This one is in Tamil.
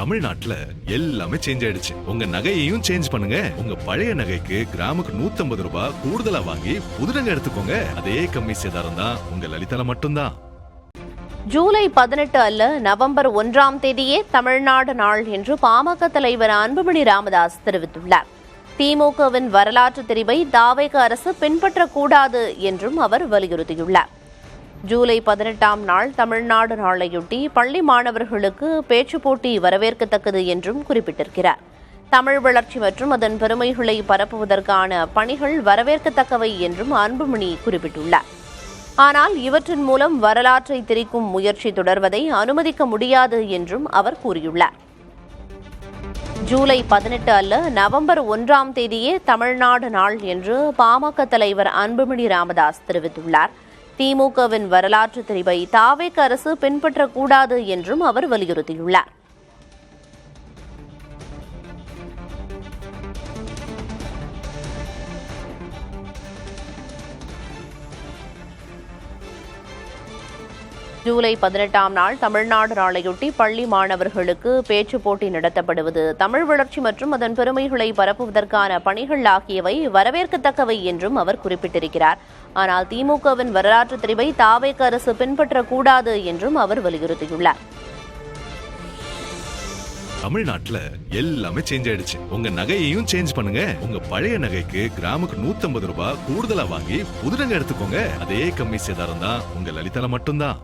தமிழ்நாட்டுல எல்லாமே சேஞ்ச் ஆயிடுச்சு. உங்க நகையையும் சேஞ்ச் பண்ணுங்க. உங்க பழைய நகைக்கு கிராமுக்கு 150 ரூபாய் கூடுதலா வாங்கி புது நகை எடுத்துக்கோங்க. அதே கம்மி சேதாரம் தான் உங்க லலிதால மட்டும்தான். ஜூலை 18 அல்ல, நவம்பர் 1ஆம் தேதியே தமிழ்நாடு நாள் என்று பாமக தலைவர் அன்புமணி ராமதாஸ் தெரிவித்துள்ளார். திமுகவின் வரலாற்று தெரிவை தாவேக அரசு பின்பற்றக்கூடாது என்றும் அவர் வலியுறுத்தியுள்ளார். ஜூலை 18ஆம் நாள் தமிழ்நாடு நாளையொட்டி பள்ளி மாணவர்களுக்கு பேச்சுப் போட்டி வரவேற்கத்தக்கது என்றும் குறிப்பிட்டிருக்கிறார். தமிழ் வளர்ச்சி மற்றும் அதன் பெருமைகளை பரப்புவதற்கான பணிகள் வரவேற்கத்தக்கவை என்றும் அன்புமணி குறிப்பிட்டுள்ளார். ஆனால் இவற்றின் மூலம் வரலாற்றை திரிக்கும் முயற்சி தொடர்வதை அனுமதிக்க முடியாது என்றும் அவர் கூறியுள்ளார். ஜூலை 18 அல்ல, நவம்பர் 1ஆம் தேதியே தமிழ்நாடு நாள் என்று பாமக தலைவர் அன்புமணி ராமதாஸ் தெரிவித்துள்ளார். திமுகவின் வரலாற்று தெரிவை தாவேக அரசு பின்பற்றக்கூடாது என்றும் அவர் வலியுறுத்தியுள்ளார். ஜூலை 18ஆம் நாள் தமிழ்நாடு நாளையொட்டி பள்ளி மாணவர்களுக்கு பேச்சுப் போட்டி நடத்தப்படுவது தமிழ் வளர்ச்சி மற்றும் அதன் பெருமைகளை பரப்புவதற்கான பணிகள் ஆகியவை வரவேற்கத்தக்கவை என்றும் அவர் குறிப்பிட்டிருக்கிறார். ஆனால் திமுகவின் வரலாற்று தெரிவை தாவேக அரசு பின்பற்றக்கூடாது என்றும் அவர் வலியுறுத்தியுள்ளார். தமிழ்நாட்டுல எல்லாமே சேஞ்ச் ஆயிடுச்சு. உங்க நகையையும் சேஞ்ச் பண்ணுங்க. உங்க பழைய நகைக்கு கிராமுக்கு 150 ரூபாய் கூடுதலா வாங்கி புது நகை எடுத்துக்கோங்க. அதே கம்மி சேதாரம் தான் உங்க லலிதால மட்டும்தான்.